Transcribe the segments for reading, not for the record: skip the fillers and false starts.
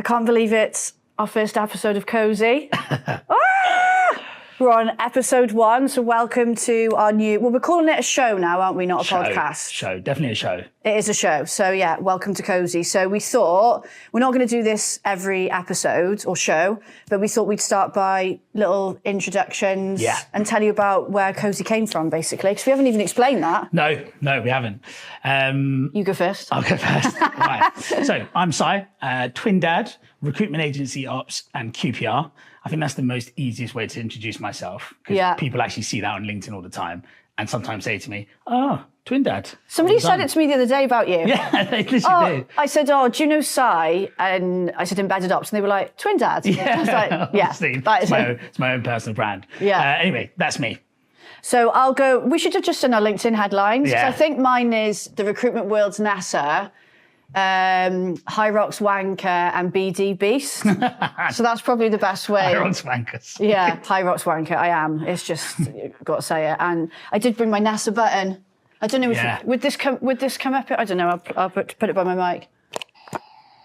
can't believe it's our first episode of KOSI. We're on episode 1, so welcome to our new... Well, we're calling it a show now, aren't we? Not a podcast. Show, definitely a show. It is a show. So, yeah, welcome to KOSI. So we thought, we're not going to do this every episode or show, but we thought we'd start by little introductions and tell you about where KOSI came from, basically, because we haven't even explained that. No, we haven't. You go first. I'll go first. Right. So, I'm Si, twin dad, recruitment agency ops and QPR. I think that's the most easiest way to introduce myself because people actually see that on LinkedIn all the time and sometimes say to me, twin dad. Somebody said it to me the other day about you. Yeah, they literally do. I said, do you know Si? And I said embedded ops and they were like, twin dad. Yeah, I was like, it's my own personal brand. Yeah. Anyway, that's me. So I'll go, we should have just done our LinkedIn headlines. Yeah. I think mine is the recruitment world's NASA, High Rocks Wanker and BD Beast. So that's probably the best way. High Rocks Wankers. Yeah, High Rocks Wanker, I am. It's just, got to say it. And I did bring my NASA button. I don't know if, would this come up? I don't know, I'll put it by my mic.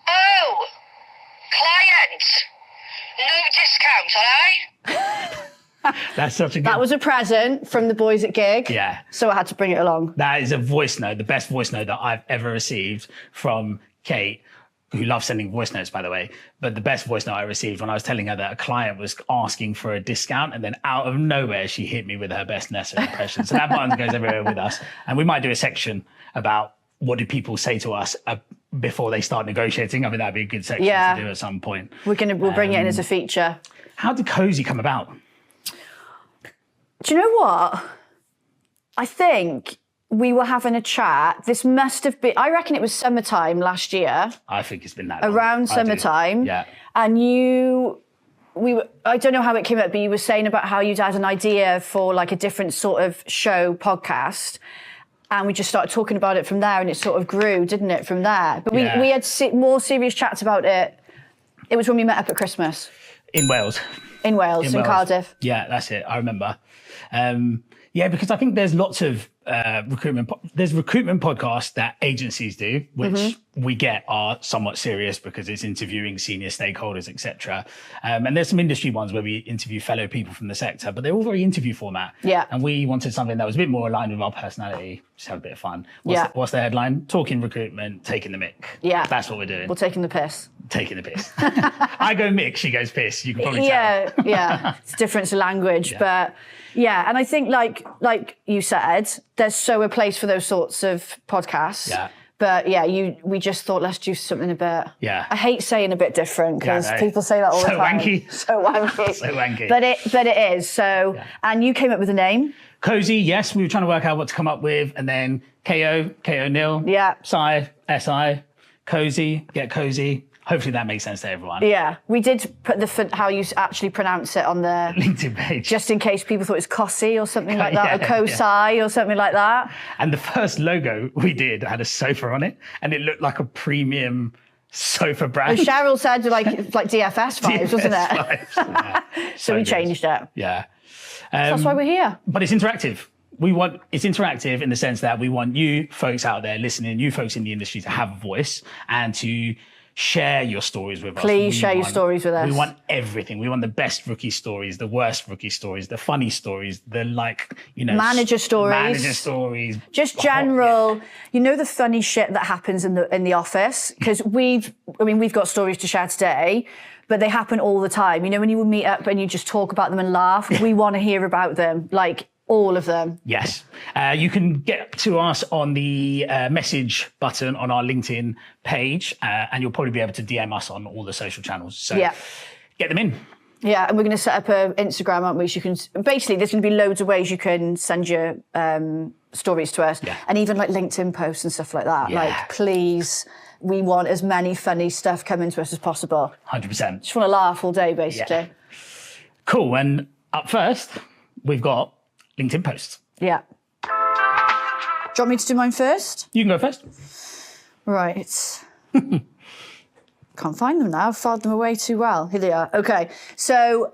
Oh, clients, no discounts, alright? That's such a good... That was a present from the boys at Gig. Yeah. So I had to bring it along. That is a voice note, the best voice note that I've ever received from Kate, who loves sending voice notes, by the way. But the best voice note I received when I was telling her that a client was asking for a discount, and then out of nowhere, she hit me with her best Nessa impression. So that button goes everywhere with us. And we might do a section about what do people say to us before they start negotiating. I mean, that'd be a good section to do at some point. We'll bring it in as a feature. How did KOSI come about? Do you know what? I think we were having a chat. This must have been, I reckon it was summertime last year. I think it's been that long. Around summertime. Yeah. And I don't know how it came up, but you were saying about how you'd had an idea for like a different sort of show podcast. And we just started talking about it from there and it sort of grew, didn't it, from there? But we had more serious chats about it. It was when we met up at Christmas. In Wales. In Cardiff. Yeah, that's it. I remember. Because I think there's lots of recruitment podcasts that agencies do, which we get are somewhat serious because it's interviewing senior stakeholders, etc. And there's some industry ones where we interview fellow people from the sector, but they're all very interview format. Yeah. And we wanted something that was a bit more aligned with our personality, just have a bit of fun. What's the headline? Talking recruitment, taking the mick. Yeah. That's what we're doing. We're taking the piss. Taking the piss. I go mick, she goes piss. You can probably tell. Yeah. It's a difference of language, but and I think like you said, there's so a place for those sorts of podcasts. Yeah. But we just thought let's do something a bit. Yeah. I hate saying a bit different because people say that all the time. So wanky. So wanky. But it is. So and you came up with a name. KOSI, yes, we were trying to work out what to come up with, and then Toenail. Yeah. Si, SI, KOSI, get KOSI. Hopefully that makes sense to everyone. Yeah, we did put how you actually pronounce it on the LinkedIn page, just in case people thought it was KOSI or something like that, or KOSI or something like that. And the first logo we did had a sofa on it, and it looked like a premium sofa brand. Well, Cheryl said it's like DFS vibes, wasn't it? Vibes. Yeah. So we changed it. Yeah, that's why we're here. But it's interactive. It's interactive in the sense that we want you folks out there listening, you folks in the industry to have a voice and to share your stories with us. Please share your stories with us. We want everything. We want the best rookie stories, the worst rookie stories, the funny stories, the manager stories. Just general, the funny shit that happens in the office. Because we've got stories to share today, but they happen all the time. When you meet up and you just talk about them and laugh, we want to hear about them. All of them. Yes. You can get to us on the message button on our LinkedIn page, and you'll probably be able to DM us on all the social channels. So get them in. Yeah, and we're going to set up an Instagram, aren't we? So you can basically, there's going to be loads of ways you can send your stories to us, and even LinkedIn posts and stuff like that. Yeah. Please, we want as many funny stuff coming to us as possible. 100%. Just want to laugh all day, basically. Yeah. Cool. And up first, we've got LinkedIn posts. Yeah. Do you want me to do mine first? You can go first. Right. Can't find them now. I've filed them away too well. Here they are. Okay. So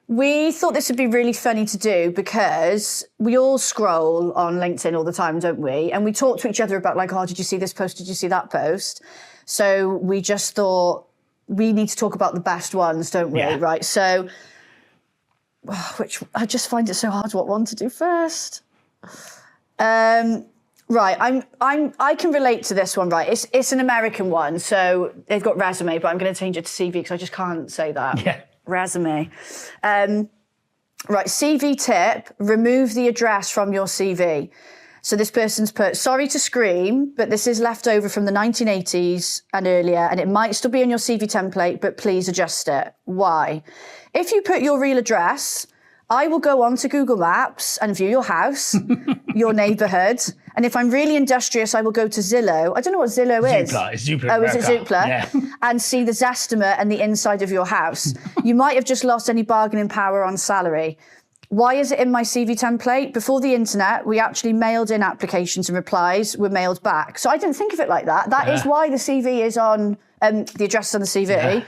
we thought this would be really funny to do because we all scroll on LinkedIn all the time, don't we? And we talk to each other about did you see this post? Did you see that post? So we just thought we need to talk about the best ones, don't we? Yeah. Right. So, which I just find it so hard what one to do first. Right, I can relate to this one, right? It's an American one, so they've got resume, but I'm going to change it to CV because I just can't say that. Yeah. Resume. Right, CV tip, remove the address from your CV. So this person's put, sorry to scream, but this is left over from the 1980s and earlier, and it might still be on your CV template, but please adjust it. Why? If you put your real address, I will go on to Google Maps and view your house, your neighbourhood. And if I'm really industrious, I will go to Zillow. I don't know what Zillow is. Zoopla. It's Zoopla. Oh, is it Zoopla? Yeah. And see the Zestimate and the inside of your house. You might have just lost any bargaining power on salary. Why is it in my CV template? Before the internet, we actually mailed in applications and replies were mailed back. So I didn't think of it like that. That is why the CV is on, the address is on the CV.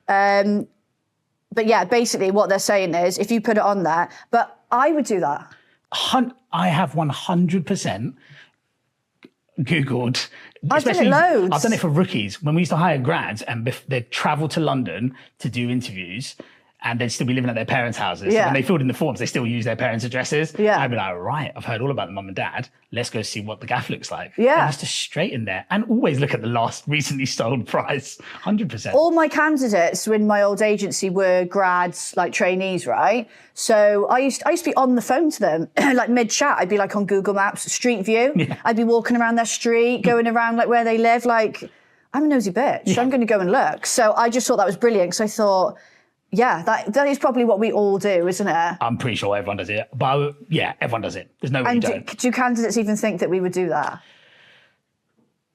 Yeah. But yeah, basically what they're saying is if you put it on there, but I would do that. I have 100% Googled. I've done it loads. I've done it for rookies. When we used to hire grads and they'd travel to London to do interviews and they'd still be living at their parents' houses. Yeah. So when they filled in the forms, they still use their parents' addresses. Yeah. I'd be like, right, I've heard all about the mum and dad. Let's go see what the gaff looks like. Yeah. And just straight in there. And always look at the last recently sold price. 100%. All my candidates in my old agency were grads, like trainees, right? So I used to be on the phone to them, like mid-chat. I'd be like on Google Maps, Street View. Yeah. I'd be walking around their street, going around like where they live. Like, I'm a nosy bitch. Yeah. I'm going to go and look. So I just thought that was brilliant because I thought, yeah, that is probably what we all do, isn't it? I'm pretty sure everyone does it. But yeah, everyone does it. There's no way you don't. Do candidates even think that we would do that?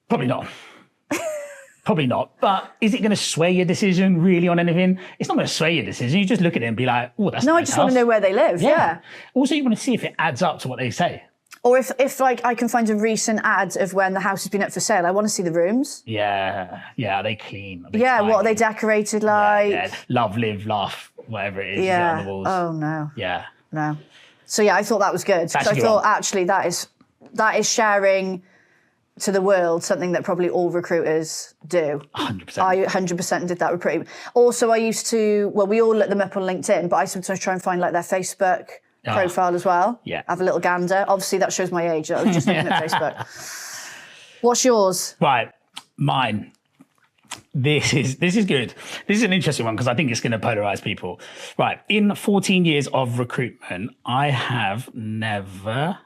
Probably not. Probably not. But is it going to sway your decision really on anything? It's not going to sway your decision. You just look at it and be like, oh, that's no, nice I just house. want to know where they live. Yeah. Also, you want to see if it adds up to what they say. Or if like I can find a recent ad of when the house has been up for sale, I want to see the rooms. Yeah. Are they clean? Are they tidy? What are they decorated like? Yeah. Love, live, laugh, whatever it is. Yeah. On the walls. Oh no. Yeah. No. So yeah, I thought that was good. Because I thought actually that is sharing to the world something that probably all recruiters do. 100%. I 100% did that recruiting. Also, I used to, well, we all look them up on LinkedIn, but I sometimes try and find like their Facebook profile as well. Yeah. Have a little gander. Obviously, that shows my age. I was just looking at Facebook. What's yours? Right. Mine. This is good. This is an interesting one because I think it's going to polarize people. Right. In 14 years of recruitment, I have never...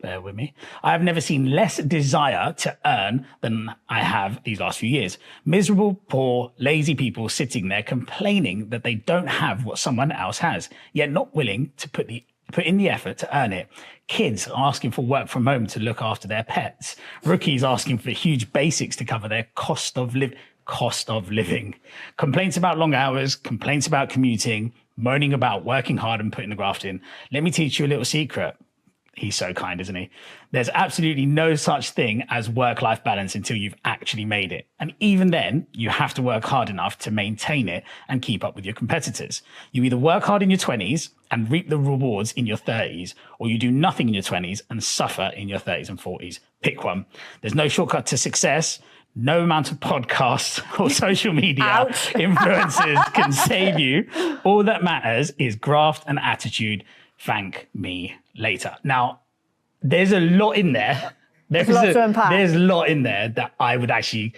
Bear with me. I have never seen less desire to earn than I have these last few years. Miserable, poor, lazy people sitting there complaining that they don't have what someone else has, yet not willing to put in the effort to earn it. Kids asking for work from home to look after their pets. Rookies asking for huge basics to cover their cost of living. Complaints about long hours, complaints about commuting, moaning about working hard and putting the graft in. Let me teach you a little secret. He's so kind, isn't he? There's absolutely no such thing as work-life balance until you've actually made it. And even then, you have to work hard enough to maintain it and keep up with your competitors. You either work hard in your 20s and reap the rewards in your 30s, or you do nothing in your 20s and suffer in your 30s and 40s. Pick one. There's no shortcut to success. No amount of podcasts or social media influencers can save you. All that matters is graft and attitude. Thank me later. Now, there's a lot in there. There's a lot to unpack. There's a lot in there that I would actually,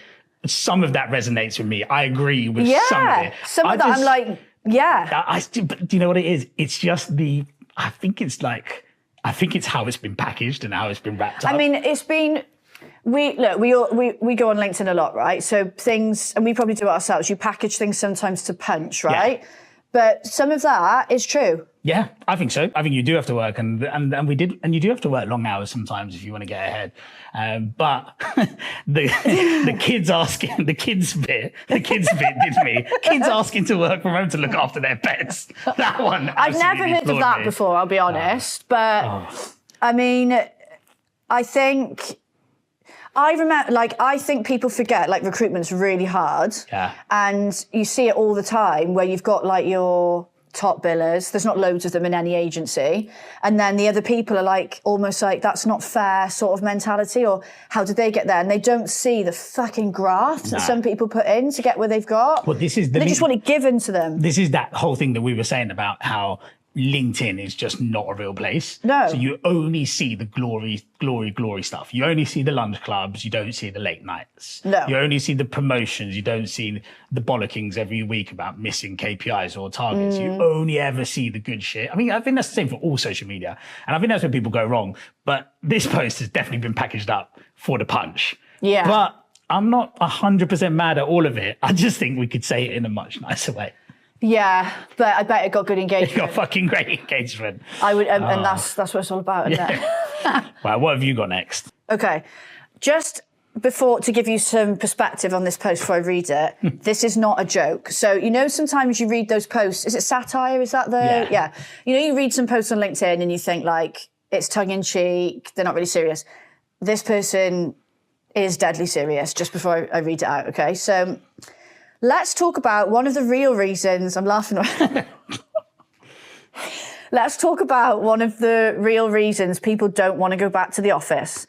some of that resonates with me. I agree with some of it. Some of that I'm like, yeah. But do you know what it is? It's just I think it's how it's been packaged and how it's been wrapped up. I mean, it's been, we go on LinkedIn a lot, right? So things, and we probably do it ourselves, you package things sometimes to punch, right? Yeah. But some of that is true. Yeah, I think so. I think you do have to work, and you do have to work long hours sometimes if you want to get ahead. But the kids bit did me. Kids asking to work from home to look after their pets. That one. I've never heard of that before. I'll be honest, but I mean, I think people forget like recruitment's really hard. Yeah. And you see it all the time where you've got like your top billers. There's not loads of them in any agency. And then the other people are like, almost like, that's not fair sort of mentality, or how did they get there? And they don't see the fucking graft that some people put in to get where they've got. Well, this is they just want it given to them. This is that whole thing that we were saying about how LinkedIn is just not a real place. No. So you only see the glory stuff. You only see the lunch clubs. You don't see the late nights. No. You only see the promotions. You don't see the bollockings every week about missing KPIs or targets. You only ever see the good shit. I mean, I think that's the same for all social media. And I think that's where people go wrong. But this post has definitely been packaged up for the punch. Yeah. But I'm not 100% mad at all of it. I just think we could say it in a much nicer way. Yeah, but I bet it got good engagement. It got fucking great engagement. I would, and that's what it's all about, isn't it? Well, what have you got next? Okay, just before, to give you some perspective on this post before I read it, this is not a joke. So, you know, sometimes you read those posts, is it satire? Is that the, yeah. You know, you read some posts on LinkedIn and you think like, it's tongue in cheek, they're not really serious. This person is deadly serious, just before I read it out, okay? So, let's talk about one of the real reasons, I'm laughing. Let's talk about one of the real reasons people don't want to go back to the office.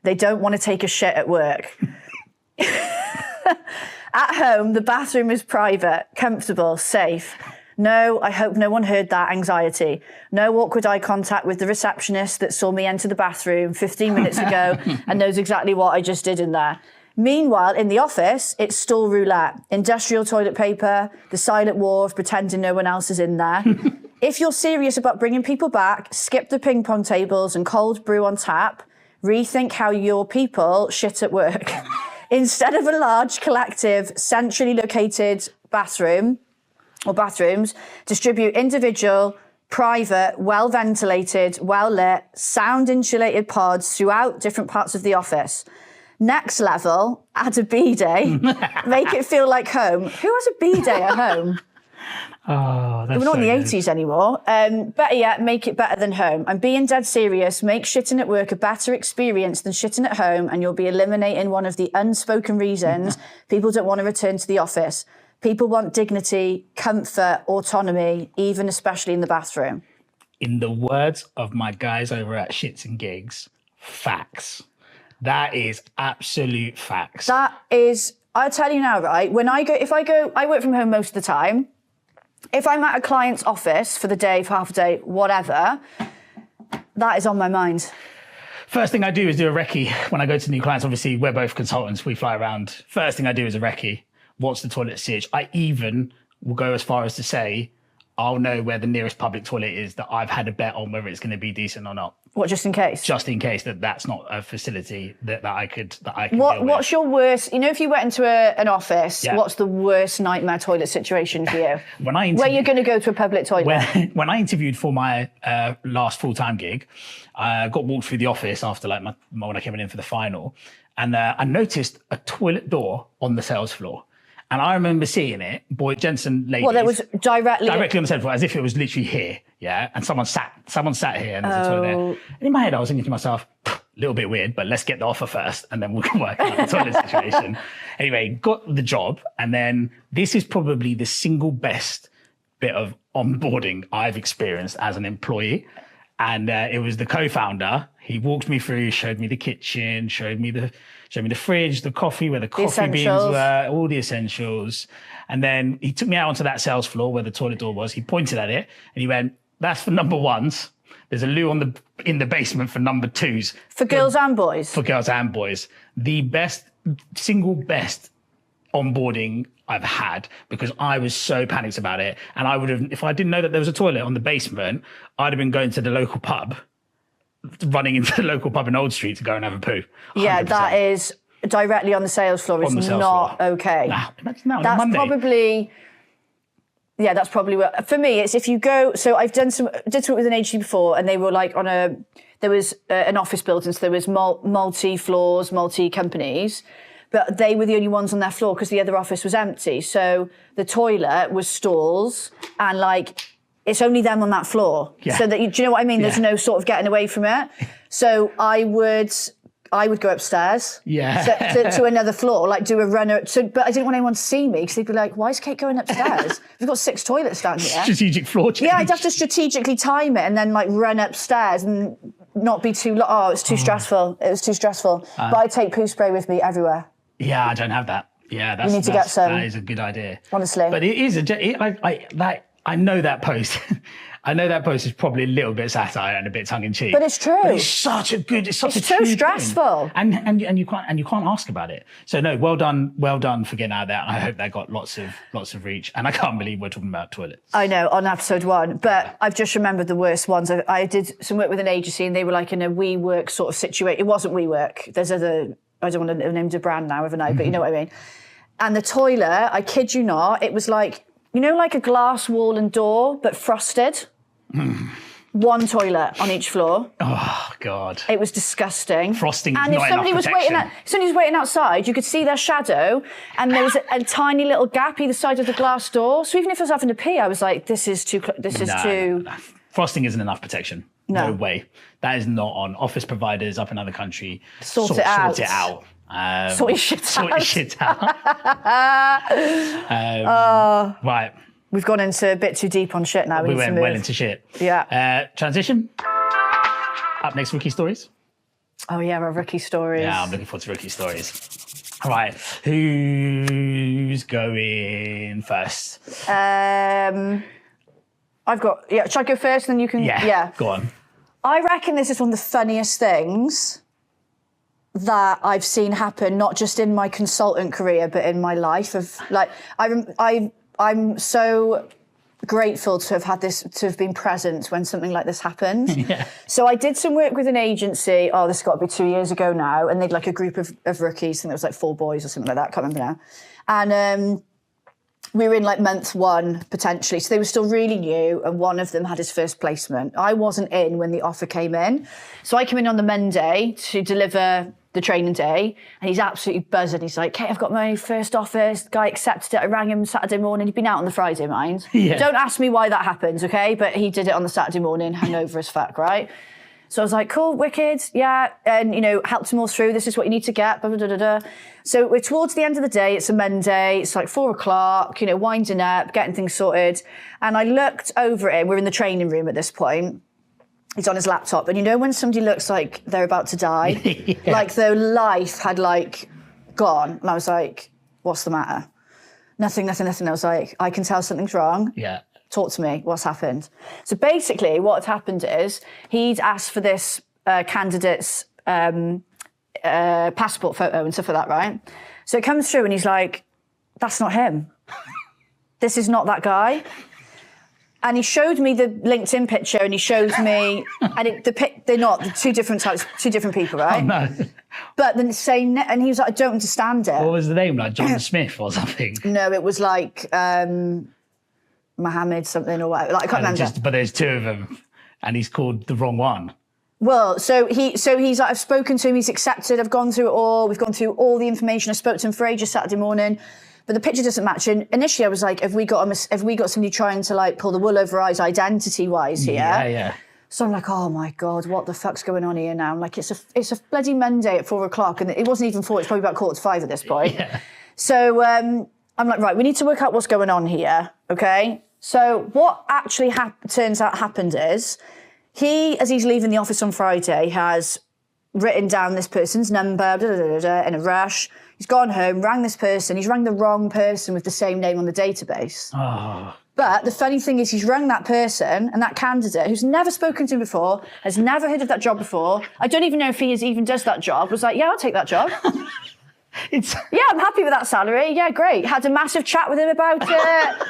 They don't want to take a shit at work. At home, the bathroom is private, comfortable, safe. No, I hope no one heard that anxiety. No awkward eye contact with the receptionist that saw me enter the bathroom 15 minutes ago and knows exactly what I just did in there. Meanwhile, in the office, it's stall roulette, industrial toilet paper, the silent war of pretending no one else is in there. If you're serious about bringing people back, skip the ping pong tables and cold brew on tap. Rethink how your people shit at work. Instead of a large, collective, centrally located bathroom or bathrooms, distribute individual, private, well-ventilated, well-lit, sound-insulated pods throughout different parts of the office. Next level, add a B-day, make it feel like home. Who has a B-day at home? Oh, that's We're not so in the good. 80s anymore. Better yet, make it better than home. I'm being dead serious. Make shitting at work a better experience than shitting at home, and you'll be eliminating one of the unspoken reasons people don't want to return to the office. People want dignity, comfort, autonomy, even especially in the bathroom. In the words of my guys over at Shits and Gigs, facts. That is absolute facts. That is, I'll tell you now, right? I work from home most of the time. If I'm at a client's office for the day, for half a day, whatever, that is on my mind. First thing I do is do a recce when I go to new clients. Obviously, we're both consultants. We fly around. First thing I do is a recce. What's the toilet sitch? I even will go as far as to say, I'll know where the nearest public toilet is that I've had a bet on whether it's going to be decent or not. What, just in case? Just in case that's not a facility that I could deal with. What's your worst, if you went into an office, Yeah. what's the worst nightmare toilet situation for you? Where you're going to go to a public toilet? When I interviewed for my last full-time gig, I got walked through the office after when I came in for the final, and I noticed a toilet door on the sales floor. And I remember seeing it, gents and ladies. Well, that was directly on the sales floor, as if it was literally here, yeah? And someone sat here and there's a toilet there. And in my head, I was thinking to myself, a little bit weird, but let's get the offer first and then we can work out the toilet situation. Anyway, got the job. And then this is probably the single best bit of onboarding I've experienced as an employee. And it was the co-founder. He walked me through, showed me the kitchen, showed me the fridge, the coffee, where the coffee beans were, all the essentials. And then he took me out onto that sales floor where the toilet door was. He pointed at it and he went, "That's for number ones. There's a loo in the basement for number twos." For girls and boys? For girls and boys. The single best onboarding I've had, because I was so panicked about it. And I would have, if I didn't know that there was a toilet on the basement, I'd have been going to the local pub, running into the local pub in Old Street to go and have a poo. 100%. Yeah, that is directly on the sales floor. It's not okay. That's Monday. That's probably what, for me, it's if you go, so I've did something with an agency before, and they were like there was an office building, so there was multi-floors, multi-companies, but they were the only ones on their floor because the other office was empty. So the toilet was stalls and it's only them on that floor. Yeah. So that, do you know what I mean? There's no sort of getting away from it. So I I would go upstairs. Yeah. To another floor, like do a runner. But I didn't want anyone to see me because they'd be like, why is Kate going upstairs? We've got 6 toilets down here. Strategic floor change. Yeah, I'd have to strategically time it and then like run upstairs and not be too long. Oh, it's too stressful. It was too stressful. But I take poo spray with me everywhere. Yeah, I don't have that. Yeah, you need to get some. That is a good idea. Honestly. But it is I know that post. I know that post is probably a little bit satire and a bit tongue in cheek. But it's true. But it's such a good. It's such it's a so stressful. Thing. And you can't ask about it. So no, well done for getting out of there. I hope that got lots of reach. And I can't believe we're talking about toilets. I know, on episode 1, but I've just remembered the worst ones. I did some work with an agency and they were like in a WeWork sort of situation. It wasn't WeWork. There's other. I don't want to name the brand now, haven't I? But you know what I mean. And the toilet, I kid you not, it was like, you know, like a glass wall and door, but frosted. 1 toilet on each floor. Oh, God. It was disgusting. Frosting is and not enough protection. If somebody was waiting outside, you could see their shadow, and there was a tiny little gap either side of the glass door. So even if I was having to pee, I was like, this is too... No. Frosting isn't enough protection. No way. That is not on. Office providers up in other country. Sort it out. Sort your shit out. Right. We've gone into a bit too deep on shit now. We went well into shit. Yeah. Transition. Up next, rookie stories. Oh, yeah, our rookie stories. Yeah, I'm looking forward to rookie stories. All right. Who's going first? I've got... Yeah, should I go first and then you can... Yeah. Go on. I reckon this is one of the funniest things that I've seen happen, not just in my consultant career, but in my life. I'm so grateful to have had this, to have been present when something like this happened. Yeah. So I did some work with an agency, this has got to be 2 years ago now, and they'd like a group of rookies, I think there was like 4 boys or something like that, can't remember now. And we were in like month 1, potentially, so they were still really new, and one of them had his first placement. I wasn't in when the offer came in. So I came in on the Monday to deliver the training day, and he's absolutely buzzing. He's like, Kate, I've got my first offer. The guy accepted it. I rang him Saturday morning. He'd been out on the Friday, mind. Yeah. Don't ask me why that happened, okay? But he did it on the Saturday morning, hangover as fuck, right? So I was like, cool, wicked, yeah. And, helped him all through. This is what you need to get, blah, blah, blah, blah. So we're towards the end of the day. It's a Monday. It's like 4 o'clock, winding up, getting things sorted. And I looked over at him. We're in the training room at this point. He's on his laptop. And when somebody looks like they're about to die, yeah. like their life had gone. And I was like, what's the matter? Nothing. I was like, I can tell something's wrong. Yeah. Talk to me, what's happened? So basically what had happened is he'd asked for this candidate's passport photo and stuff like that, right? So it comes through and he's like, that's not him. This is not that guy. And he showed me the LinkedIn picture and he showed me, and they're not, they're 2 different types, 2 different people, right? Oh, no. But then and he was like, I don't understand it. What was the name, like John Smith or something? No, it was like Mohammed something or whatever. Like, I can't remember. But there's 2 of them and he's called the wrong one. Well, so he's like, I've spoken to him, he's accepted, I've gone through it all, we've gone through all the information, I spoke to him for ages Saturday morning. But the picture doesn't match. And initially I was like, have we got somebody trying to pull the wool over our eyes identity-wise here? Yeah. So I'm like, oh my God, what the fuck's going on here now? I'm like, it's a bloody Monday at 4 o'clock. And it wasn't even 4, it's probably about 4:45 at this point. Yeah. So I'm like, right, we need to work out what's going on here, okay? So what actually turns out happened is as he's leaving the office on Friday, has written down this person's number, in a rush. He's gone home, rang this person. He's rang the wrong person with the same name on the database. Oh. But the funny thing is he's rang that person, and that candidate who's never spoken to him before, has never heard of that job before. I don't even know if he even does that job. Was like, yeah, I'll take that job. Yeah, I'm happy with that salary. Yeah, great. Had a massive chat with him about it.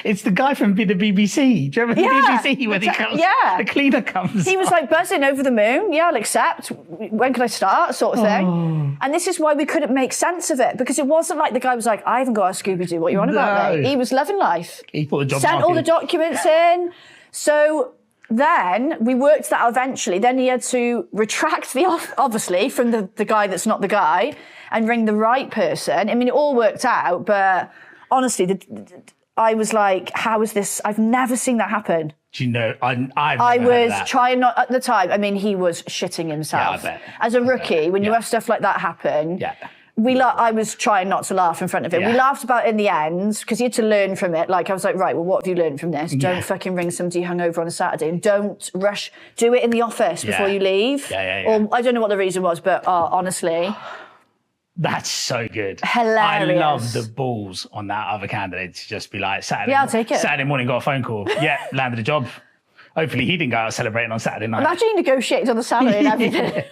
It's the guy from the BBC. Do you remember the BBC when he comes? Yeah. The cleaner comes. He was buzzing over the moon. Yeah, I'll accept. When can I start? Sort of thing. Oh. And this is why we couldn't make sense of it, because it wasn't like the guy was like, I haven't got a Scooby-Doo. What are you on about, mate? He was loving life. He put the job Sent market. all the documents in. So then we worked that out eventually. Then he had to retract the offer, obviously, from the guy that's not the guy, and ring the right person. I mean, it all worked out, but honestly, I was like, how is this? I've never seen that happen. Do you know? I never heard of was that. trying not at the time. I mean, he was shitting himself. Yeah, I bet. As a rookie, when you have stuff like that happen, I was trying not to laugh in front of him. Yeah. We laughed about it in the end because he had to learn from it. Like I was like, right, well, what have you learned from this? Don't fucking ring somebody hungover on a Saturday, and don't rush. Do it in the office before you leave. Or I don't know what the reason was, but honestly. That's so good. Hilarious. I love the balls on that other candidate to just be like, I'll take it. Saturday morning, got a phone call. Yeah, landed a job. Hopefully he didn't go out celebrating on Saturday night. Imagine he negotiated on the salary and everything.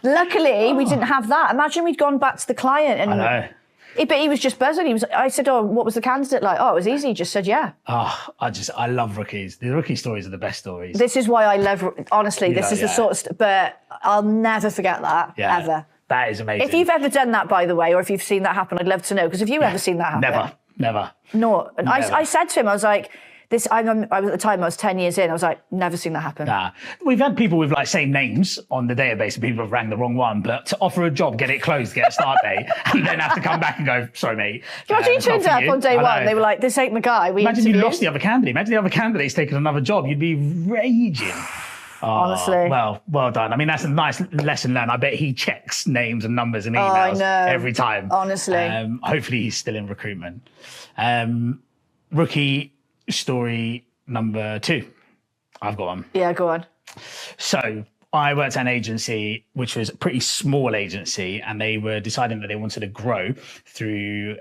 Luckily, we didn't have that. Imagine we'd gone back to the client and... I know. But he was just buzzing. I said, oh, what was the candidate like? Oh, it was easy. He just said, yeah. Oh, I love rookies. The rookie stories are the best stories. This is why I love, honestly, this is the sort of, but I'll never forget that, ever. That is amazing. If you've ever done that, by the way, or if you've seen that happen, I'd love to know. Because have you ever seen that happen? Never. No. And I said to him, I was like, I was at the time, I was 10 years in, I was like, never seen that happen. Nah. We've had people with like same names on the database and people have rang the wrong one, but to offer a job, get it closed, get a start date, and then have to come back and go, sorry, mate. Imagine you turned up on day one, they were like, this ain't the guy. Imagine you lost the other candidate. Imagine the other candidate's taken another job. You'd be raging. Honestly. Well done. I mean, that's a nice lesson learned. I bet he checks names and numbers and emails every time. Honestly. Hopefully he's still in recruitment. Rookie story number 2. I've got one. Yeah, go on. So I worked at an agency, which was a pretty small agency, and they were deciding that they wanted to grow through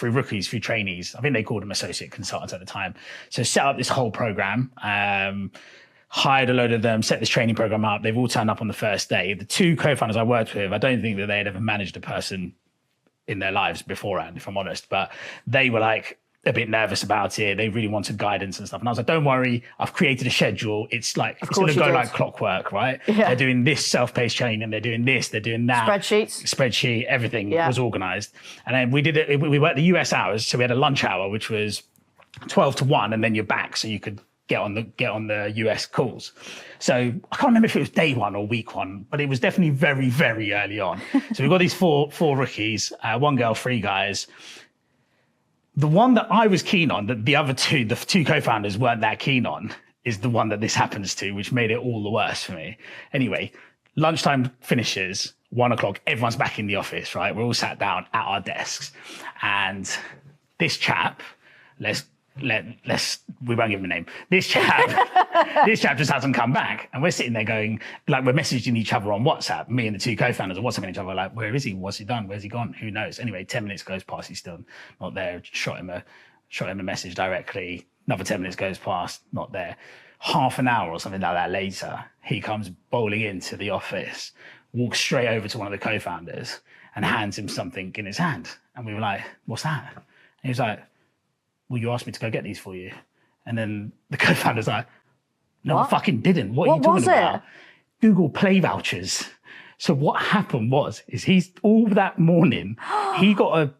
rookies, through trainees. I think they called them associate consultants at the time. So set up this whole program, hired a load of them, set this training program up. They've all turned up on the first day. The 2 co-founders I worked with, I don't think that they had ever managed a person in their lives beforehand, if I'm honest, but they were like a bit nervous about it. They really wanted guidance and stuff. And I was like, don't worry, I've created a schedule. It's like, it's going to go like clockwork, right? Yeah. They're doing this self-paced training, they're doing this, they're doing that. Spreadsheet, everything was organized. And then we worked the US hours. So we had a lunch hour, which was 12 to 1, and then you're back. So you could get on the US calls. So I can't remember if it was day 1 or week 1, but it was definitely very, very early on. So we've got these four rookies, 1 girl, 3 guys. The one that I was keen on, that the other 2, the 2 co-founders weren't that keen on, is the one that this happens to, which made it all the worse for me. Anyway, lunchtime finishes, 1 o'clock, everyone's back in the office, right? We're all sat down at our desks. And this chap, we won't give him a name. This chap just hasn't come back. And we're sitting there going, like, we're messaging each other on WhatsApp. Me and the 2 co-founders are WhatsApping each other, like, where is he? What's he done? Where's he gone? Who knows? Anyway, 10 minutes goes past, he's still not there. Shot him a message directly. Another 10 minutes goes past, not there. Half an hour or something like that later, he comes bowling into the office, walks straight over to one of the co-founders and hands him something in his hand. And we were like, what's that? And he was like, well, you asked me to go get these for you. And then the co-founder's like, no, I fucking didn't. What are you talking about? Google Play vouchers. So what happened is he's all that morning, he got a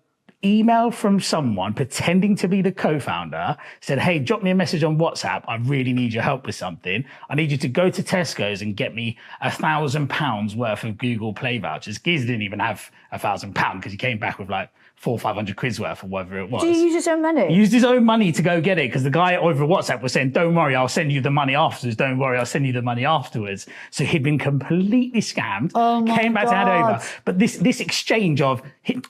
email from someone pretending to be the co-founder, said, hey, drop me a message on WhatsApp. I really need your help with something. I need you to go to Tesco's and get me £1,000 worth of Google Play vouchers. Giz didn't even have £1,000 because he came back with like 400 or 500 quid's worth or whatever it was. Did he use his own money? He used his own money to go get it because the guy over WhatsApp was saying, don't worry, I'll send you the money afterwards. Don't worry, I'll send you the money afterwards. So he'd been completely scammed, came back to hand over. But this exchange, it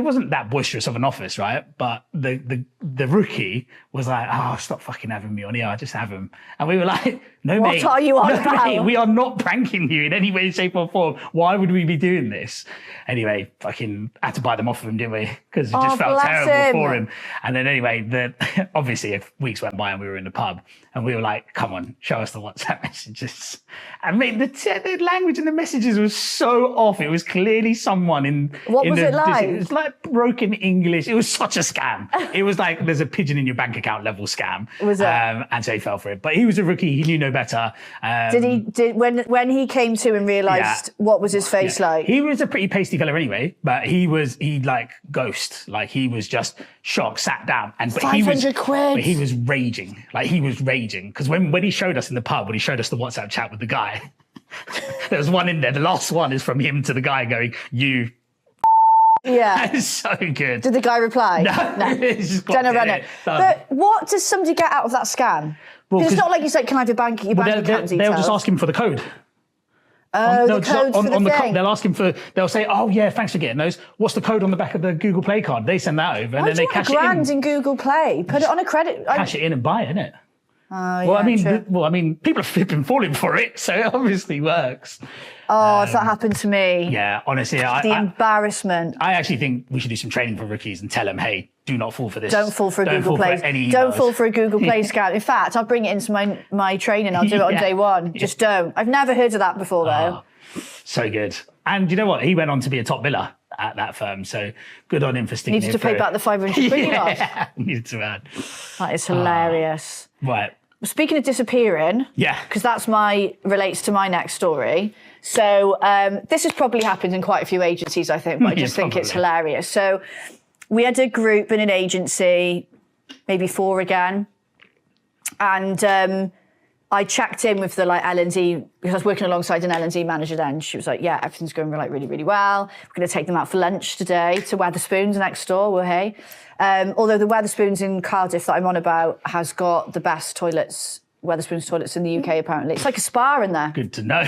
wasn't that boisterous of an office, right? But the rookie was like, oh, stop fucking having me on here. I just have him. And we were like, no, mate. What are you on about? Mate, we are not pranking you in any way, shape or form. Why would we be doing this? Anyway, fucking had to buy them off of him, didn't we? Because it just felt terrible for him. And then anyway, obviously weeks went by and we were in the pub and we were like, come on, show us the WhatsApp messages. And mate, the language in the messages was so off. It was clearly someone in... What was it like? It was like broken English. It was such a scam. It was like there's a pigeon in your bank account level scam. Was it? And so he fell for it. But he was a rookie. He knew no better. When he came to and realised what was his face like? He was a pretty pasty fella anyway, but he like ghost. Like he was just shocked, sat down. But 500 quid. But he was raging. Like he was raging. Because when he showed us in the pub, when he showed us the WhatsApp chat with the guy, there was one in there. The last one is from him to the guy going, you Yeah. It's so good. Did the guy reply? No. It's just got Don't run it it. done. But what does somebody get out of that scam? Because it's not like you say, can I have your bank account details? They'll just ask him for the code. Oh, the code's for the thing. They'll ask him they'll say, oh yeah, thanks for getting those. What's the code on the back of the Google Play card? They send that over and then they cash it in. £1 in Google Play. Put it on a credit. Cash it in and buy it, innit? Oh, yeah, well, I mean, people are flipping falling for it, so it obviously works. Oh, if that happened to me. Yeah, honestly, the embarrassment. I actually think we should do some training for rookies and tell them, hey, do not fall for this. Don't fall for a Google Play. Don't fall for a Google Play scam. In fact, I'll bring it into my training. I'll do it on day one. Just don't. I've never heard of that before, though. So good. And you know what? He went on to be a top biller at that firm. So good on him for sticking Needs to pay back the 500 quid he lost. Needs to add. That is hilarious. Right. Speaking of disappearing, because that's relates to my next story. So this has probably happened in quite a few agencies, I think, but I just think it's hilarious. So we had a group in an agency, maybe 4 again, and I checked in with the L&D because I was working alongside an L&D manager then. She was like, yeah, everything's going really, really well. We're going to take them out for lunch today to Wetherspoons next door. Well, hey. Although the Wetherspoons in Cardiff that I'm on about has got the best toilets, Wetherspoons toilets in the UK, apparently. It's like a spa in there. Good to know.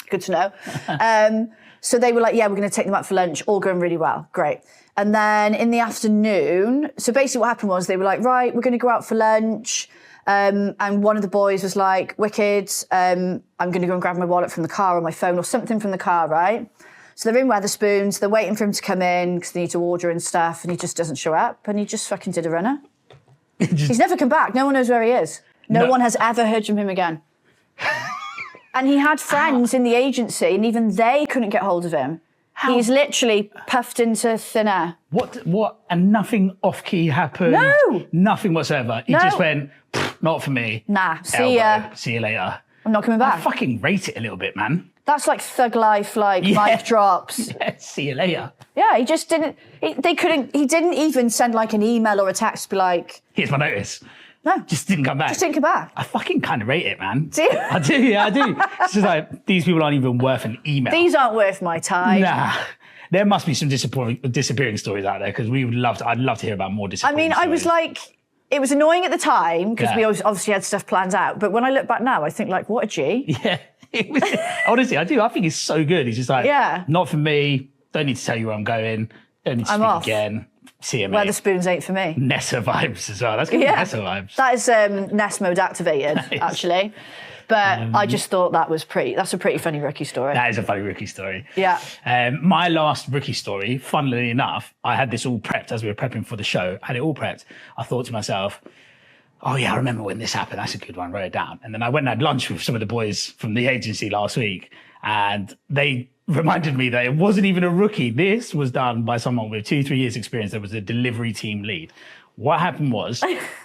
Good to know. So they were like, yeah, we're going to take them out for lunch, all going really well. Great. And then in the afternoon, so basically what happened was they were like, right, we're going to go out for lunch. And one of the boys was like, wicked, I'm going to go and grab my wallet from the car or my phone or something from the car, right? So they're in Wetherspoons, they're waiting for him to come in because they need to order and stuff, and he just doesn't show up, and he just fucking did a runner. He's never come back. No one knows where he is. No one has ever heard from him again. And he had friends in the agency, and even they couldn't get hold of him. How? He's literally puffed into thin air. What? And nothing off-key happened? No. Nothing whatsoever. He just went, not for me. Nah, see ya. See you later. I'm not coming back. I fucking rate it a little bit, man. That's like thug life, mic drops. Yeah, see you later. Yeah, he just didn't, he didn't even send like an email or a text to be like... Here's my notice. No. Just didn't come back. Just didn't come back. I fucking kind of rate it, man. Do you? I do, yeah, I do. It's just like, these people aren't even worth an email. These aren't worth my time. Nah. There must be some disappearing stories out there because I'd love to hear about more disappearing stories. I was like, it was annoying at the time because we obviously had stuff planned out. But when I look back now, I think like, what a G. Yeah. Honestly, I do. I think he's so good. He's just like, not for me. Don't need to tell you where I'm going. Don't need to speak again. See you, mate. Wetherspoons ain't for me. Nessa vibes as well. That's good. Nessa vibes. That is Ness mode activated, actually. But I just thought that's a pretty funny rookie story. That is a funny rookie story. Yeah. My last rookie story, funnily enough, I had this all prepped as we were prepping for the show. I had it all prepped. I thought to myself, oh yeah, I remember when this happened. That's a good one. Wrote it down. And then I went and had lunch with some of the boys from the agency last week, and they reminded me that it wasn't even a rookie. This was done by someone with 2-3 years experience. That was a delivery team lead. What happened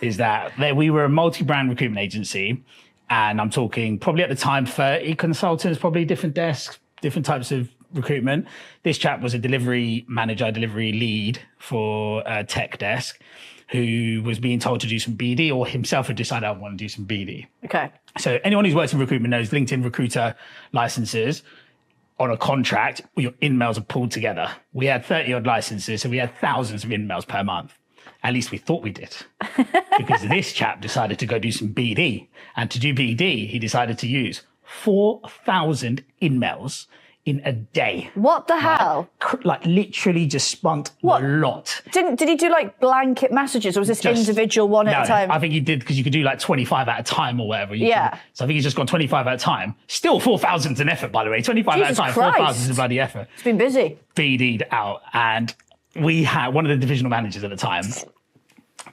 is that we were a multi-brand recruitment agency, and I'm talking probably at the time 30 consultants, probably different desks, different types of recruitment. This chap was a delivery manager, delivery lead for a tech desk, who was being told to do some BD, or himself had decided I want to do some BD. Okay. So anyone who's worked in recruitment knows LinkedIn recruiter licenses on a contract, your in-mails are pulled together. We had 30 odd licenses, so we had thousands of in-mails per month. At least we thought we did. Because this chap decided to go do some BD. And to do BD, he decided to use 4,000 in-mails in a day. What the hell? Like literally just spunked a lot. Did he do like blanket messages, or was this individual one at a time? I think he did, because you could do like 25 at a time or whatever. So I think he's just gone 25 at a time. Still 4,000's an effort, by the way. 25 at a time, 4,000's a bloody effort. It's been busy. BD'd out. And we had one of the divisional managers at the time,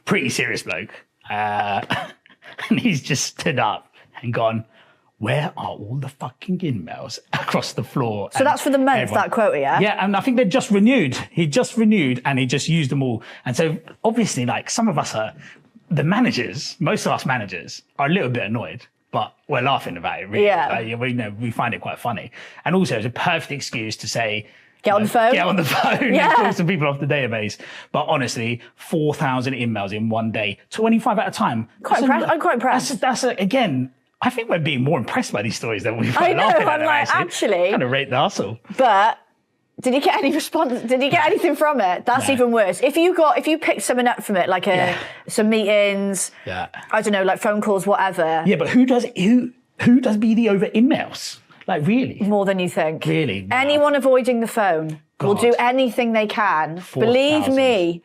pretty serious bloke. And he's just stood up and gone, where are all the fucking in-mails across the floor? So that's for the month, that quota, yeah? Yeah, and I think they'd just renewed. He just renewed and he just used them all. And so obviously, like, some of us the managers, most of us managers are a little bit annoyed, but we're laughing about it, really. Yeah. We find it quite funny. And also it's a perfect excuse to say, Get on the phone. Get on the phone and call some people off the database. But honestly, 4,000 emails in one day, 25 at a time. I'm quite impressed. Again, I think we're being more impressed by these stories than we've been I know, laughing at I'm them, like, actually. Kind of rate the hustle. But Did he get any response? Did he get anything from it? That's even worse. If you picked something up from it, like some meetings, I don't know, like phone calls, whatever. Yeah, but who does BD over emails? Like, really? More than you think. Really? Wow. Anyone avoiding the phone will do anything they can. 4,000. Believe me,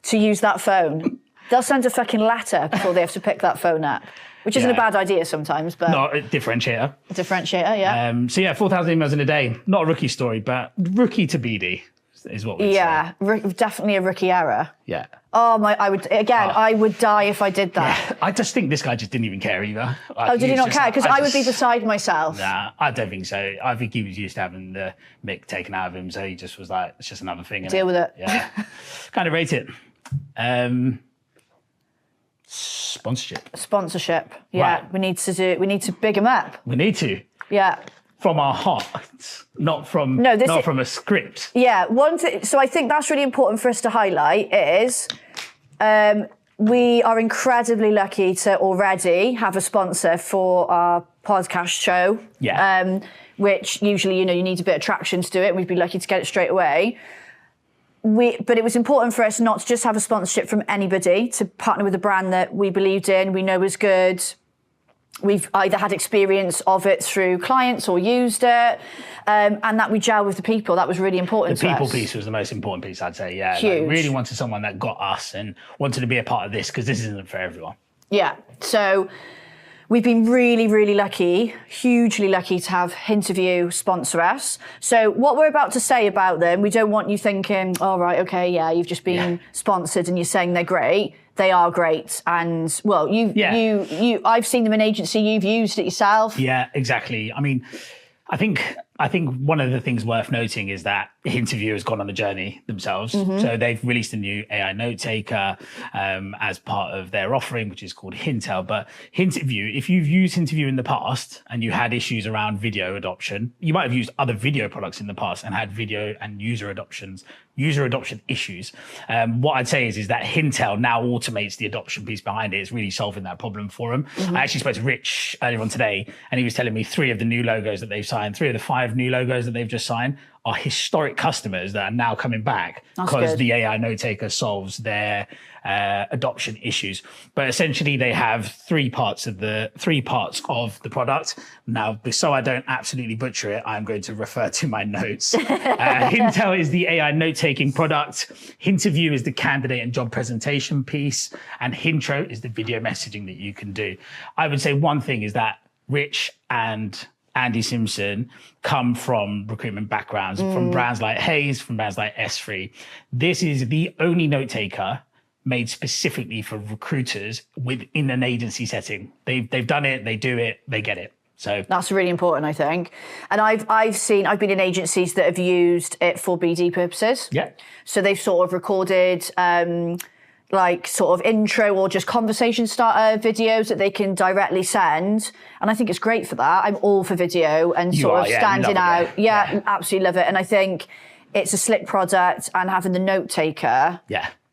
to use that phone. They'll send a fucking letter before they have to pick that phone up, which isn't a bad idea sometimes, but... Not a differentiator. A differentiator, yeah. So 4,000 emails in a day. Not a rookie story, but rookie to BD is what we'd say. Definitely a rookie error. Yeah. Oh, I would die if I did that. Yeah. I just think this guy just didn't even care either. Did he not care? Because I would be beside myself. Nah, I don't think so. I think he was used to having the mick taken out of him, so he just was like, it's just another thing. Deal with it. Yeah. Kind of rate it. Sponsorship. Yeah, right. We need to big him up. We need to. Yeah. From our hearts, not from a script. Yeah. So I think that's really important for us to highlight is we are incredibly lucky to already have a sponsor for our podcast show. Yeah. Which usually, you need a bit of traction to do it. We'd be lucky to get it straight away. But it was important for us not to just have a sponsorship from anybody, to partner with a brand that we believed in, we know is good. We've either had experience of it through clients or used it, and that we gel with the people. That was really important to us. The people piece was the most important piece, I'd say, yeah. Huge. Like, really wanted someone that got us and wanted to be a part of this, because this isn't for everyone. Yeah, so we've been really, really lucky, hugely lucky to have Hinterview sponsor us. So what we're about to say about them, we don't want you thinking, oh, right, okay, yeah, you've just been sponsored and you're saying they're great. They are great. And, well, I've seen them in agency, you've used it yourself. Yeah, exactly. I mean, I think one of the things worth noting is that Hinterview has gone on a journey themselves. Mm-hmm. So they've released a new AI note taker as part of their offering, which is called Hintel. But Hinterview, if you've used Hinterview in the past and you had issues around video adoption, you might have used other video products in the past and had video and user adoption issues. What I'd say is that Hintel now automates the adoption piece behind it. It's really solving that problem for them. Mm-hmm. I actually spoke to Rich earlier on today, and he was telling me 3 of the new logos that they've signed, 3 of the 5 new logos that they've just signed are historic customers that are now coming back because the AI note taker solves their adoption issues. But essentially, they have 3 parts of the product. Now, so I don't absolutely butcher it, I'm going to refer to my notes. Hintel is the AI note taking product. Hinterview is the candidate and job presentation piece, and Hintro is the video messaging that you can do. I would say one thing is that Rich and Andy Simpson come from recruitment backgrounds, from brands like Hayes, from brands like S3. This is the only note taker made specifically for recruiters within an agency setting. They've done it, they do it, they get it. So that's really important, I think. And I've been in agencies that have used it for BD purposes. Yeah. So they've sort of recorded like sort of intro or just conversation starter videos that they can directly send. And I think it's great for that. I'm all for video and standing out. Yeah, absolutely love it. And I think it's a slick product, and having the note taker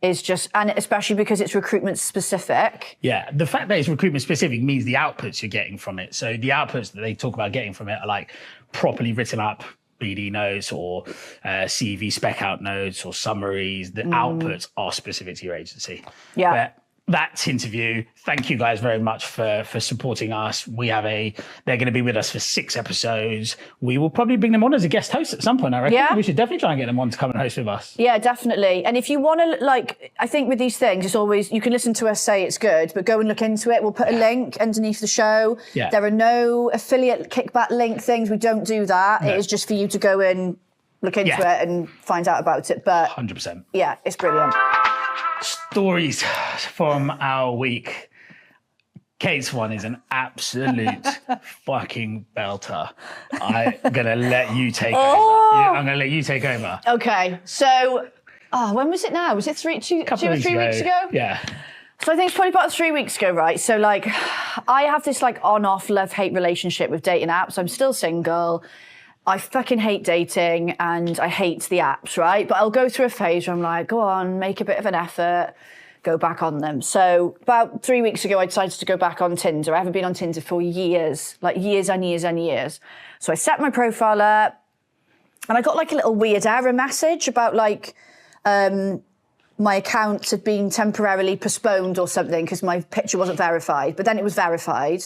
is just, and especially because it's recruitment specific. Yeah, the fact that it's recruitment specific means the outputs you're getting from it. So the outputs that they talk about getting from it are like properly written up BD notes or CV spec out notes or summaries. The outputs are specific to your agency. Yeah. But that's Hinterview. Thank you guys very much for supporting us. They're going to be with us for 6 episodes. We will probably bring them on as a guest host at some point, I reckon. Yeah. We should definitely try and get them on to come and host with us. Yeah, definitely. And if you want to, I think with these things, it's always, you can listen to us say it's good, but go and look into it. We'll put a link underneath the show. Yeah. There are no affiliate kickback link things. We don't do that. No. It is just for you to go and look into it and find out about it. But 100%. Yeah, it's brilliant. Stories from our week. Kate's one is an absolute fucking belter. I'm going to let you take over. Yeah, I'm going to let you take over. Okay. So, when was it now? Was it 2 or 3 weeks ago? Yeah. So I think it's probably about 3 weeks ago, right? So I have this on-off love-hate relationship with dating apps. I'm still single. I fucking hate dating and I hate the apps, right? But I'll go through a phase where I'm like, go on, make a bit of an effort, go back on them. So about 3 weeks ago, I decided to go back on Tinder. I haven't been on Tinder for years, years and years and years. So I set my profile up. And I got like a little weird error message about like my account had been temporarily postponed or something because my picture wasn't verified, but then it was verified.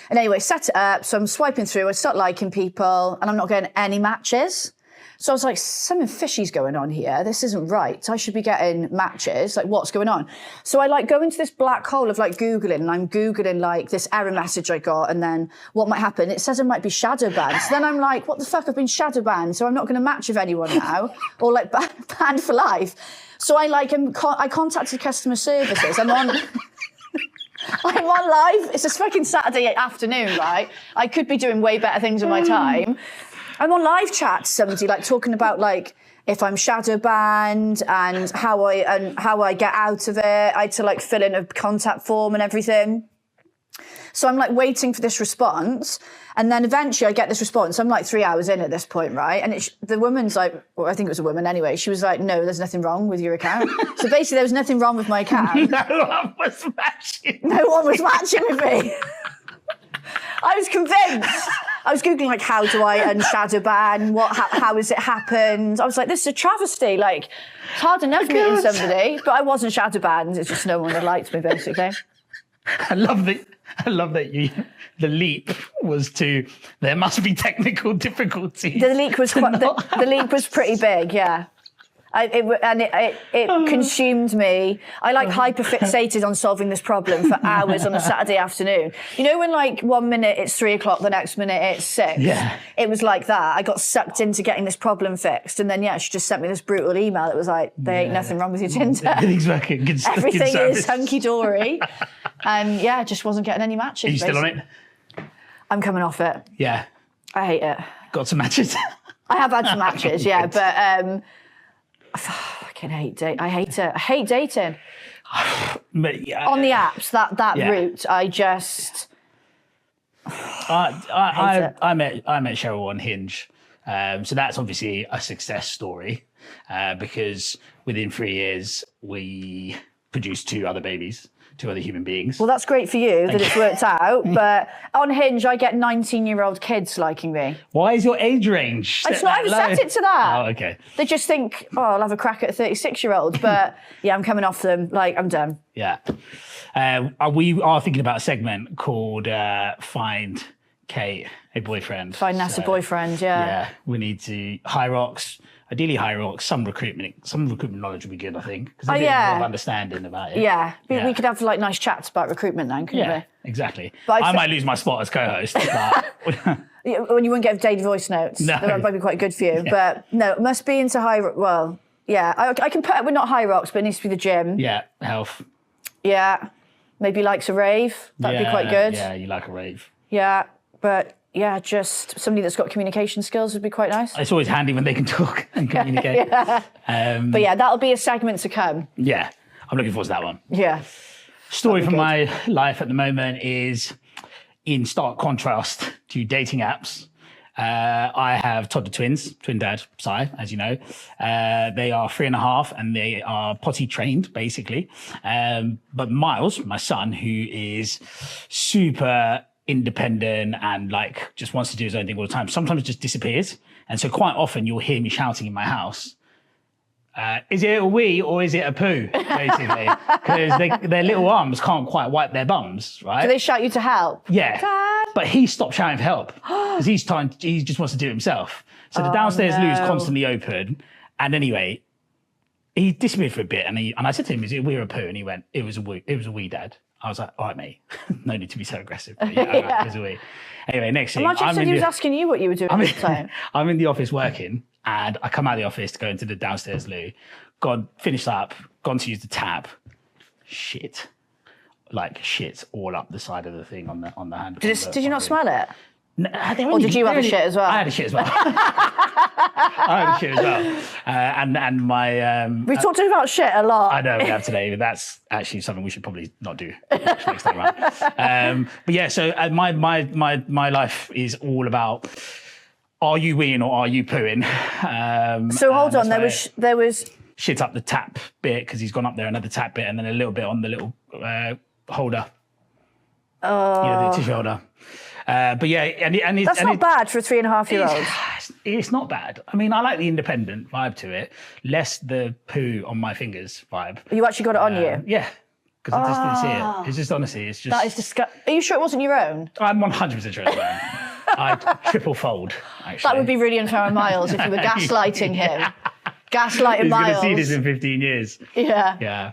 And anyway, set it up. So I'm swiping through, I start liking people and I'm not getting any matches. So I was like, something fishy's going on here. This isn't right. I should be getting matches. Like, what's going on? So I like go into this black hole of like Googling, and I'm Googling like this error message I got, and then what might happen? It says I might be shadow banned. So then I'm like, what the fuck? I've been shadow banned, so I'm not going to match with anyone now, or like banned for life. So I like I contacted customer services. I'm on live. It's a fucking Saturday afternoon, right? I could be doing way better things with my time. I'm on live chat to somebody like talking about like if I'm shadow banned and how I get out of it. I had to like fill in a contact form and everything. So I'm like waiting for this response, and then eventually I get this response. I'm like 3 hours in at this point, right? And the woman's like, well, I think it was a woman anyway. She was like, no, there's nothing wrong with your account. So basically there was nothing wrong with my account. No one was matching. No one was matching with me. I was convinced. I was Googling, like, how do I unshadow ban? How has it happened? I was like, this is a travesty. Like, it's hard enough meeting somebody, but I wasn't shadow banned. It's just no one that liked me, basically. I love that the leap was to, there must be technical difficulties. The leak was the leak was pretty big, yeah. It consumed me. I like hyperfixated on solving this problem for hours on a Saturday afternoon. You know when like 1 minute it's 3 o'clock, the next minute it's 6? Yeah. It was like that. I got sucked into getting this problem fixed. And then, yeah, she just sent me this brutal email that was like, there ain't nothing wrong with your Tinder. Everything's working. Everything is hunky-dory. And yeah, just wasn't getting any matches. Are you still on it? I'm coming off it. Yeah. I hate it. Got some matches? I have had some matches, yeah, but I fucking hate dating. I hate it. I hate dating. But, yeah. On the apps, that Yeah. route, I just... I met Cheryl on Hinge. So that's obviously a success story because within 3 years, we produced 2 other babies. 2 other human beings. Well, that's great for you that it's worked out, but on Hinge, I get 19-year-old kids liking me. Why is your age range It's not even set it to that. Oh, okay. They just think, oh, I'll have a crack at a 36-year-old, but yeah, I'm coming off them. Like, I'm done. Yeah. We are thinking about a segment called Find Kate a Boyfriend. Find Nasa boyfriend, yeah. Yeah, we need to ideally high rocks, some recruitment knowledge would be good, I think. Because I think a lot of understanding about it. Yeah. We could have like nice chats about recruitment then, couldn't we? Yeah, exactly. But I might lose my spot as co-host, but... When you wouldn't get daily voice notes. No. That might be quite good for you. Yeah. But no, it must be into I can put up with not high rocks, but it needs to be the gym. Yeah, health. Yeah. Maybe likes a rave. That'd be quite good. Yeah, you like a rave. Yeah, but yeah, just somebody that's got communication skills would be quite nice. It's always handy when they can talk and communicate. Yeah. But yeah, that'll be a segment to come. Yeah, I'm looking forward to that one. Yeah. Story from my life at the moment is in stark contrast to dating apps. I have toddler twins, twin dad, Si, as you know. They are 3.5 and they are potty trained, basically. But Miles, my son, who is super independent and like just wants to do his own thing all the time, sometimes just disappears. And so quite often you'll hear me shouting in my house, is it a wee or is it a poo, basically? Because their little arms can't quite wipe their bums, right? Do they shout you to help? Yeah. Dad? But he stopped shouting for help because he just wants to do it himself. So the downstairs loo is constantly open. And anyway, he disappeared for a bit and I said to him, is it a wee or a poo? And he went, it was a wee, Dad. I was like, all right, mate, no need to be so aggressive. But yeah, all right, it was a wee. Anyway, next thing. Imagine said he was asking you what you were doing at the time. I'm in the office working and I come out of the office to go into the downstairs loo. Finished up, gone to use the tap. Shit all up the side of the thing on the hand. Did you not smell it? No, or did you have a shit as well? I had a shit as well. I had a shit as well. And my... We've talked about shit a lot. I know we have today, but that's actually something we should probably not do next time around. But yeah, so my life is all about, are you weeing or are you pooing? So hold on, there was... Shit up the tap bit because he's gone up there, another tap bit, and then a little bit on the little holder. The tissue holder. But yeah, and that's not bad for a 3.5-year-old. It's it's not bad. I mean, I like the independent vibe to it, less the poo on my fingers vibe. You actually got it on you? Yeah, because I just didn't see it. It's just, honestly, it's just... That is disgusting. Are you sure it wasn't your own? I'm 100% sure it's mine. I triple fold, actually. That would be really unfair on Miles if you were gaslighting him. Gaslighting Miles. He's going to see this in 15 years. Yeah. Yeah.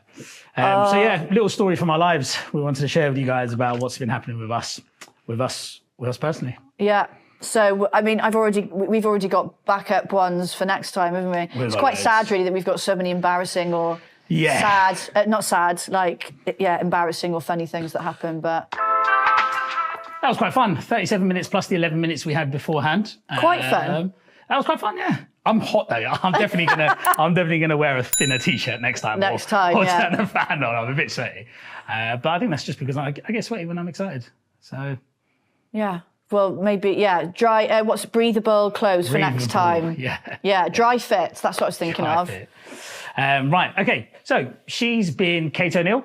So yeah, little story from our lives. We wanted to share with you guys about what's been happening with us personally. Yeah. So, I mean, we've already got backup ones for next time, haven't we? It's quite sad, really, that we've got so many embarrassing or sad, not sad, embarrassing or funny things that happen, but... That was quite fun. 37 minutes plus the 11 minutes we had beforehand. Quite fun. That was quite fun, yeah. I'm hot though. I'm definitely gonna wear a thinner t-shirt next time. Or turn the fan on. I'm a bit sweaty, but I think that's just because I get sweaty when I'm excited. So yeah. Well, maybe dry. What's breathable clothes for next time? Yeah. Dry fits. That's what I was thinking of. Right. Okay. So she's been Toenail.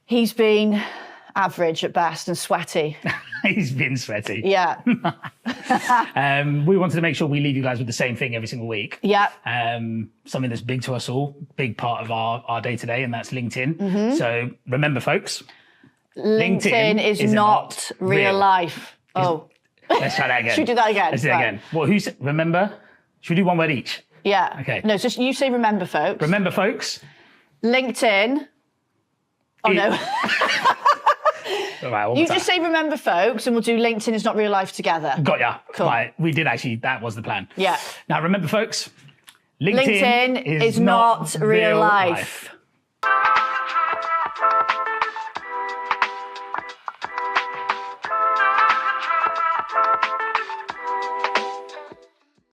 He's been average at best and sweaty. He's been sweaty. Yeah. We wanted to make sure we leave you guys with the same thing every single week. Yeah. Something that's big to us all, big part of our day-to-day, and that's LinkedIn. So remember, folks, LinkedIn is not real life. Let's try that again. Should we do that again? Let's do it again. Well, remember? Should we do one word each? Yeah. Okay. No, just you say remember, folks. Remember, folks. LinkedIn. No. All right, you just say remember, folks, and we'll do LinkedIn is not real life together. Got ya. Cool. Right, we did actually, that was the plan. Yeah. Now remember, folks, LinkedIn is not real life.